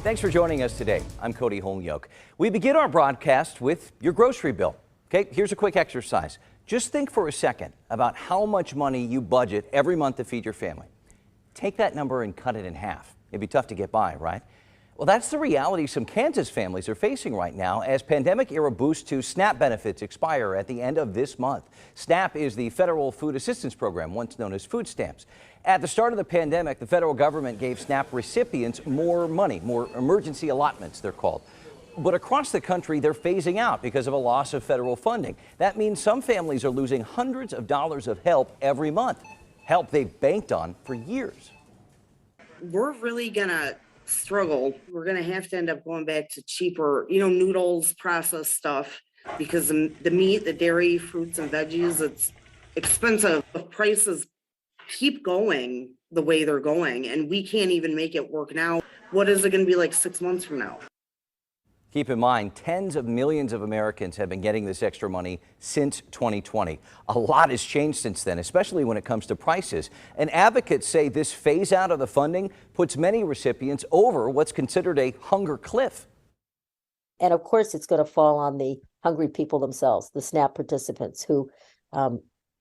Thanks for joining us today. I'm Cody Holyoke. We begin our broadcast with your grocery bill. Okay, here's a quick exercise. Just think for a second about how much money you budget every month to feed your family. Take that number and cut it in half. It'd be tough to get by, right? Well, that's the reality some Kansas families are facing right now as pandemic-era boosts to SNAP benefits expire at the end of this month. SNAP is the federal food assistance program, once known as food stamps. At the start of the pandemic, the federal government gave SNAP recipients more money, more emergency allotments, they're called. But across the country, they're phasing out because of a loss of federal funding. That means some families are losing hundreds of dollars of help every month, help they've banked on for years. We're really gonna struggle. We're gonna have to end up going back to cheaper, noodles, processed stuff, because the meat, the dairy, fruits and veggies, it's expensive. The prices keep going the way they're going, and we can't even make it work now. What is it gonna be like 6 months from now? Keep in mind, tens of millions of Americans have been getting this extra money since 2020. A lot has changed since then, especially when it comes to prices. And advocates say this phase out of the funding puts many recipients over what's considered a hunger cliff. And of course, it's going to fall on the hungry people themselves, the SNAP participants who,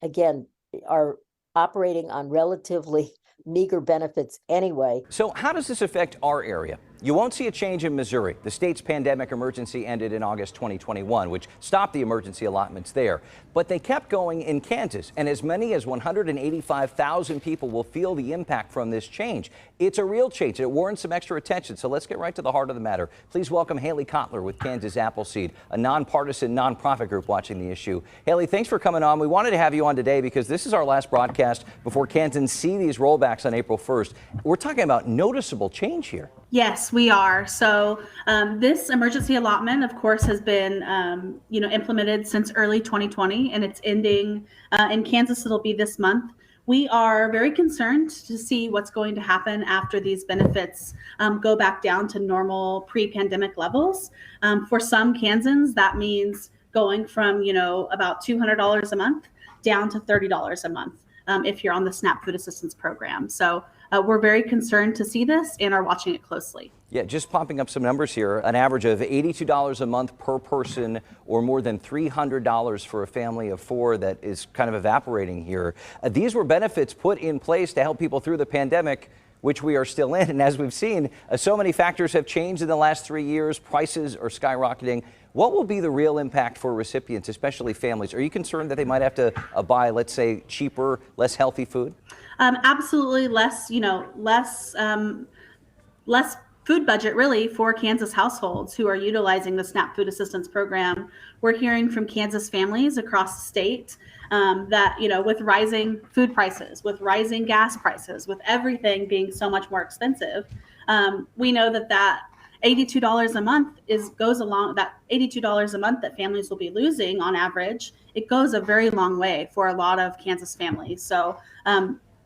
again, are operating on relatively meager benefits anyway. So how does this affect our area? You won't see a change in Missouri. The state's pandemic emergency ended in August 2021, which stopped the emergency allotments there. But they kept going in Kansas, and as many as 185,000 people will feel the impact from this change. It's a real change. It warrants some extra attention. So let's get right to the heart of the matter. Please welcome Haley Kotler with Kansas Appleseed, a nonpartisan nonprofit group watching the issue. Haley, thanks for coming on. We wanted to have you on today because this is our last broadcast before Kansans see these rollbacks on April 1st. We're talking about noticeable change here. Yes, we are. So this emergency allotment, of course, has been, implemented since early 2020, and it's ending in Kansas. It'll be this month. We are very concerned to see what's going to happen after these benefits go back down to normal pre-pandemic levels. For some Kansans, that means going from, about $200 a month down to $30 a month if you're on the SNAP food assistance program. So we're very concerned to see this and are watching it closely. Yeah, just popping up some numbers here, an average of $82 a month per person, or more than $300 for a family of four that is kind of evaporating here. These were benefits put in place to help people through the pandemic, which we are still in. And as we've seen, so many factors have changed in the last 3 years. Prices are skyrocketing. What will be the real impact for recipients, especially families? Are you concerned that they might have to buy, let's say, cheaper, less healthy food? Absolutely less food budget really for Kansas households who are utilizing the SNAP food assistance program. We're hearing from Kansas families across the state that, with rising food prices, with rising gas prices, with everything being so much more expensive, we know that $82 a month goes along. That $82 a month that families will be losing on average, it goes a very long way for a lot of Kansas families. So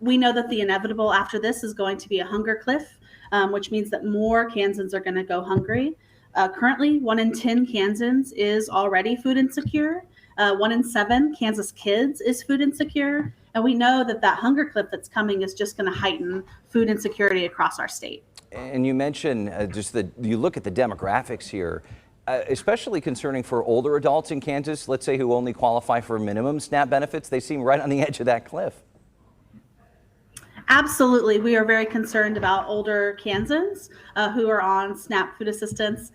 we know that the inevitable after this is going to be a hunger cliff, which means that more Kansans are going to go hungry. Currently, 1 in 10 Kansans is already food insecure. 1 in 7 Kansas kids is food insecure. And we know that hunger cliff that's coming is just going to heighten food insecurity across our state. And you mentioned you look at the demographics here, especially concerning for older adults in Kansas, let's say who only qualify for minimum SNAP benefits. They seem right on the edge of that cliff. Absolutely. We are very concerned about older Kansans who are on SNAP food assistance.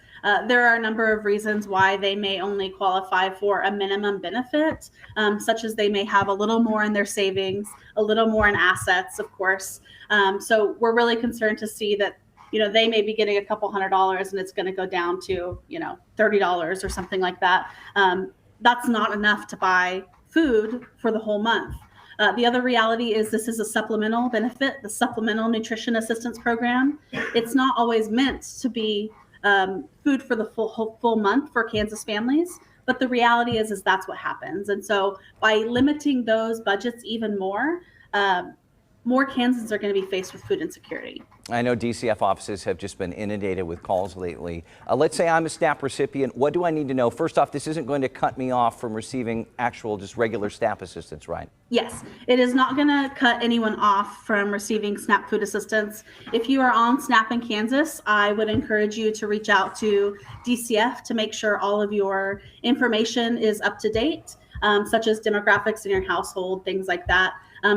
There are a number of reasons why they may only qualify for a minimum benefit, such as they may have a little more in their savings, a little more in assets, of course. So we're really concerned to see that, they may be getting a couple $100 and it's going to go down to, $30 or something like that. That's not enough to buy food for the whole month. The other reality is this is a supplemental benefit, the Supplemental Nutrition Assistance Program. It's not always meant to be food for the full month for Kansas families, but the reality is that's what happens. And so by limiting those budgets even more more Kansans are going to be faced with food insecurity. I know DCF offices have just been inundated with calls lately. Let's say I'm a SNAP recipient. What do I need to know? First off, this isn't going to cut me off from receiving actual, just regular SNAP assistance, right? Yes, it is not going to cut anyone off from receiving SNAP food assistance. If you are on SNAP in Kansas, I would encourage you to reach out to DCF to make sure all of your information is up to date, such as demographics in your household, things like that,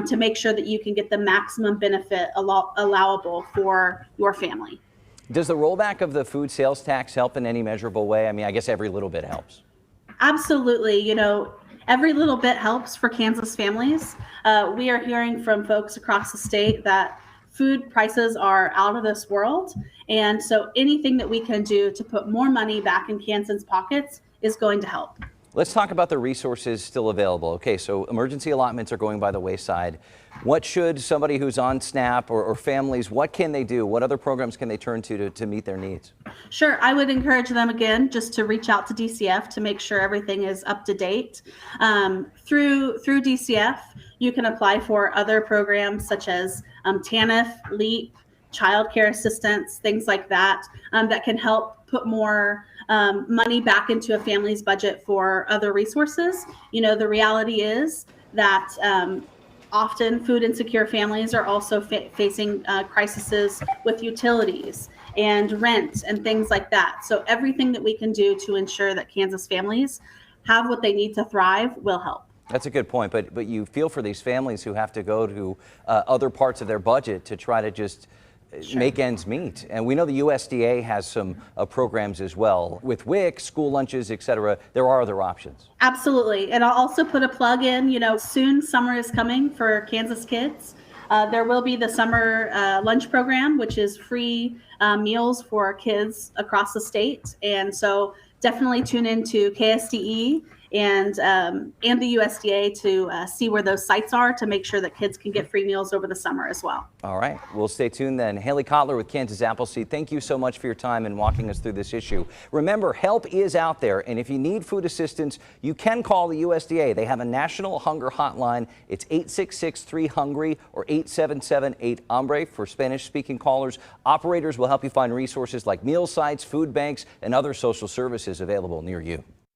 to make sure that you can get the maximum benefit allowable for your family. Does the rollback of the food sales tax help in any measurable way? I mean, I guess every little bit helps. Absolutely. You know, every little bit helps for Kansas families. We are hearing from folks across the state that food prices are out of this world. And so anything that we can do to put more money back in Kansans' pockets is going to help. Let's talk about the resources still available. Okay, so emergency allotments are going by the wayside. What should somebody who's on SNAP or families, what can they do? What other programs can they turn to meet their needs? Sure, I would encourage them again just to reach out to DCF to make sure everything is up to date. Through DCF, you can apply for other programs such as TANF, LEAP, child care assistance, things like that, that can help put more money back into a family's budget for other resources. You know, the reality is that often food insecure families are also facing crises with utilities and rent and things like that. So everything that we can do to ensure that Kansas families have what they need to thrive will help. That's a good point, but you feel for these families who have to go to other parts of their budget to try to just make ends meet. And we know the USDA has some programs as well. With WIC, school lunches, et cetera, there are other options. Absolutely. And I'll also put a plug in, you know, soon summer is coming for Kansas kids. There will be the summer lunch program, which is free meals for kids across the state. And so definitely tune into KSDE and the USDA to see where those sites are to make sure that kids can get free meals over the summer as well. All right, we'll stay tuned then. Haley Kotler with Kansas Appleseed, thank you so much for your time and walking us through this issue. Remember, help is out there, and if you need food assistance, you can call the USDA. They have a national hunger hotline. It's 866-3-HUNGRY or 877-8-HAMBRE for Spanish-speaking callers. Operators will help you find resources like meal sites, food banks, and other social services available near you.